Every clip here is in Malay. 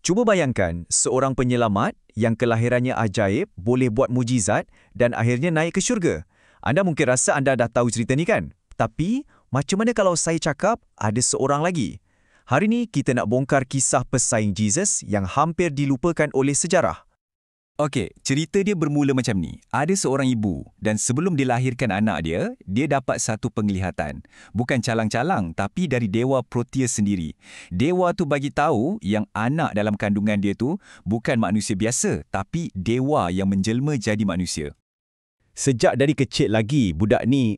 Cuba bayangkan seorang penyelamat yang kelahirannya ajaib boleh buat mujizat dan akhirnya naik ke syurga. Anda mungkin rasa anda dah tahu cerita ni kan? Tapi, macam mana kalau saya cakap ada seorang lagi? Hari ni kita nak bongkar kisah pesaing Jesus yang hampir dilupakan oleh sejarah. Okey, cerita dia bermula macam ni. Ada seorang ibu dan sebelum dilahirkan anak dia, dia dapat satu penglihatan. Bukan calang-calang tapi dari Dewa Proteus sendiri. Dewa tu bagi tahu yang anak dalam kandungan dia tu bukan manusia biasa tapi dewa yang menjelma jadi manusia. Sejak dari kecil lagi, budak ni,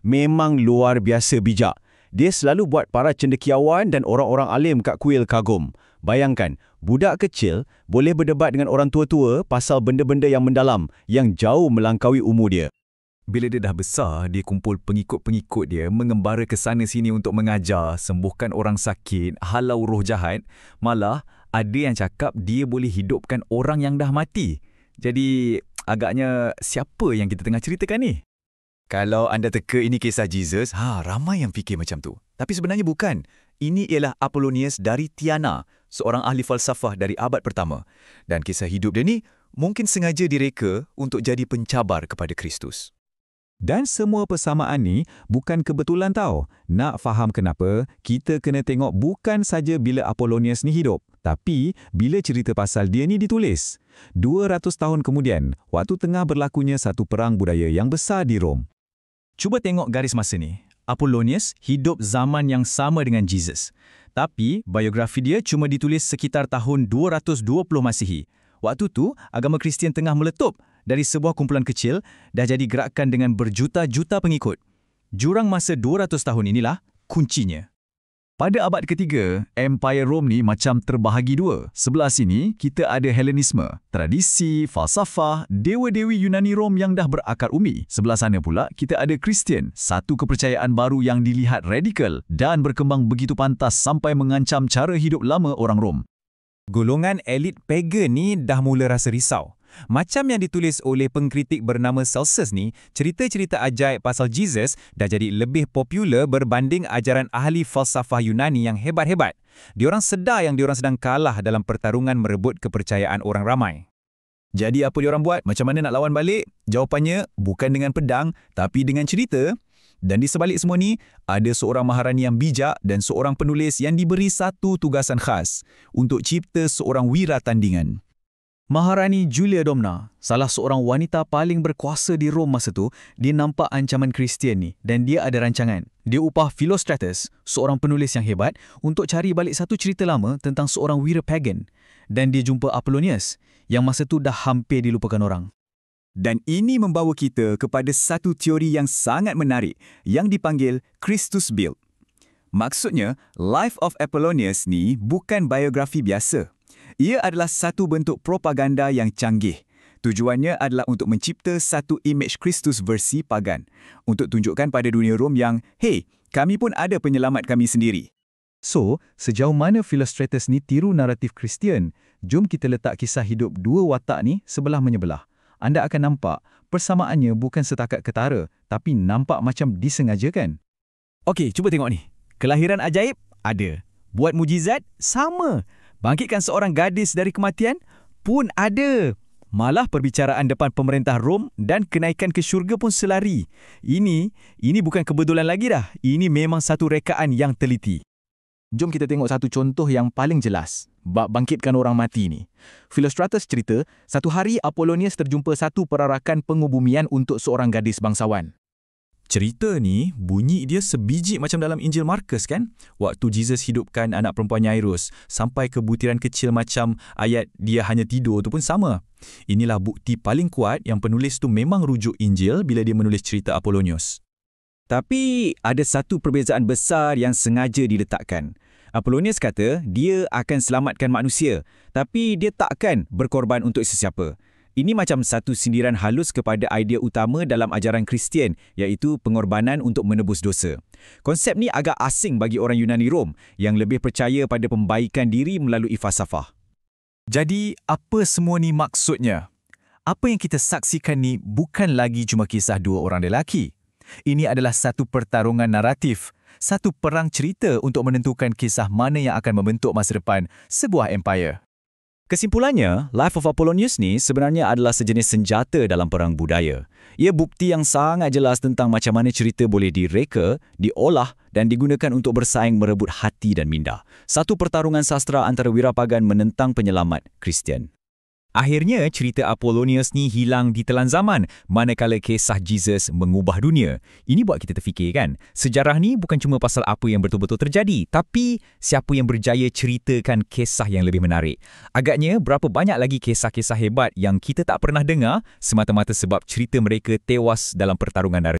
memang luar biasa bijak. Dia selalu buat para cendekiawan dan orang-orang alim kat kuil kagum. Bayangkan, budak kecil boleh berdebat dengan orang tua-tua pasal benda-benda yang mendalam, yang jauh melangkaui umur dia. Bila dia dah besar, dia kumpul pengikut-pengikut dia, mengembara ke sana-sini untuk mengajar, sembuhkan orang sakit, halau roh jahat. Malah, ada yang cakap dia boleh hidupkan orang yang dah mati. Jadi, agaknya siapa yang kita tengah ceritakan ni? Kalau anda teka ini kisah Jesus, ramai yang fikir macam tu. Tapi sebenarnya bukan. Ini ialah Apollonius dari Tyana, seorang ahli falsafah dari abad pertama. Dan kisah hidup dia ni mungkin sengaja direka untuk jadi pencabar kepada Kristus. Dan semua persamaan ni bukan kebetulan tau. Nak faham kenapa, kita kena tengok bukan saja bila Apollonius ni hidup, tapi bila cerita pasal dia ni ditulis. 200 tahun kemudian, waktu tengah berlakunya satu perang budaya yang besar di Rom. Cuba tengok garis masa ni. Apollonius hidup zaman yang sama dengan Jesus. Tapi, biografi dia cuma ditulis sekitar tahun 220 Masihi. Waktu tu, agama Kristian tengah meletup. Dari sebuah kumpulan kecil, dah jadi gerakan dengan berjuta-juta pengikut. Jurang masa 200 tahun inilah kuncinya. Pada abad ketiga, Empire Rom ni macam terbahagi dua. Sebelah sini, kita ada Helenisme, tradisi, falsafah, dewa-dewi Yunani Rom yang dah berakar umi. Sebelah sana pula, kita ada Kristian, satu kepercayaan baru yang dilihat radikal dan berkembang begitu pantas sampai mengancam cara hidup lama orang Rom. Golongan elit pagan ni dah mula rasa risau. Macam yang ditulis oleh pengkritik bernama Celsus ni, cerita-cerita ajaib pasal Jesus dah jadi lebih popular berbanding ajaran ahli falsafah Yunani yang hebat-hebat. Diorang sedar yang diorang sedang kalah dalam pertarungan merebut kepercayaan orang ramai. Jadi apa diorang buat? Macam mana nak lawan balik? Jawapannya bukan dengan pedang, tapi dengan cerita. Dan di sebalik semua ni, ada seorang maharani yang bijak dan seorang penulis yang diberi satu tugasan khas untuk cipta seorang wira tandingan. Maharani Julia Domna, salah seorang wanita paling berkuasa di Rom masa tu, dia nampak ancaman Kristian ni dan dia ada rancangan. Dia upah Philostratus, seorang penulis yang hebat, untuk cari balik satu cerita lama tentang seorang wira pagan. Dan dia jumpa Apollonius, yang masa tu dah hampir dilupakan orang. Dan ini membawa kita kepada satu teori yang sangat menarik yang dipanggil Christus Build. Maksudnya, Life of Apollonius ni bukan biografi biasa. Ia adalah satu bentuk propaganda yang canggih. Tujuannya adalah untuk mencipta satu imej Kristus versi pagan. Untuk tunjukkan pada dunia Rom yang, hey, kami pun ada penyelamat kami sendiri. So, sejauh mana Philostratus ni tiru naratif Kristian, jom kita letak kisah hidup dua watak ni sebelah menyebelah. Anda akan nampak persamaannya bukan setakat ketara, tapi nampak macam disengajakan. Okey, cuba tengok ni. Kelahiran ajaib? Ada. Buat mujizat? Sama. Bangkitkan seorang gadis dari kematian? Pun ada. Malah perbicaraan depan pemerintah Rom dan kenaikan ke syurga pun selari. Ini bukan kebetulan lagi dah. Ini memang satu rekaan yang teliti. Jom kita tengok satu contoh yang paling jelas. Bab bangkitkan orang mati ni. Philostratus cerita, satu hari Apollonius terjumpa satu perarakan pengubumian untuk seorang gadis bangsawan. Cerita ni bunyi dia sebiji macam dalam Injil Markus kan? Waktu Jesus hidupkan anak perempuan Yairus sampai ke butiran kecil macam ayat dia hanya tidur tu pun sama. Inilah bukti paling kuat yang penulis tu memang rujuk Injil bila dia menulis cerita Apollonius. Tapi ada satu perbezaan besar yang sengaja diletakkan. Apollonius kata dia akan selamatkan manusia, tapi dia takkan berkorban untuk sesiapa. Ini macam satu sindiran halus kepada idea utama dalam ajaran Kristian, iaitu pengorbanan untuk menebus dosa. Konsep ni agak asing bagi orang Yunani Rom yang lebih percaya pada pembaikan diri melalui falsafah. Jadi, apa semua ni maksudnya? Apa yang kita saksikan ni bukan lagi cuma kisah dua orang lelaki. Ini adalah satu pertarungan naratif, satu perang cerita untuk menentukan kisah mana yang akan membentuk masa depan sebuah empire. Kesimpulannya, Life of Apollonius ni sebenarnya adalah sejenis senjata dalam perang budaya. Ia bukti yang sangat jelas tentang macam mana cerita boleh direka, diolah dan digunakan untuk bersaing merebut hati dan minda. Satu pertarungan sastra antara wirapagan menentang penyelamat Kristian. Akhirnya, cerita Apollonius ni hilang di telan zaman, manakala kisah Jesus mengubah dunia. Ini buat kita terfikir kan, sejarah ni bukan cuma pasal apa yang betul-betul terjadi, tapi siapa yang berjaya ceritakan kisah yang lebih menarik. Agaknya, berapa banyak lagi kisah-kisah hebat yang kita tak pernah dengar semata-mata sebab cerita mereka tewas dalam pertarungan naratif.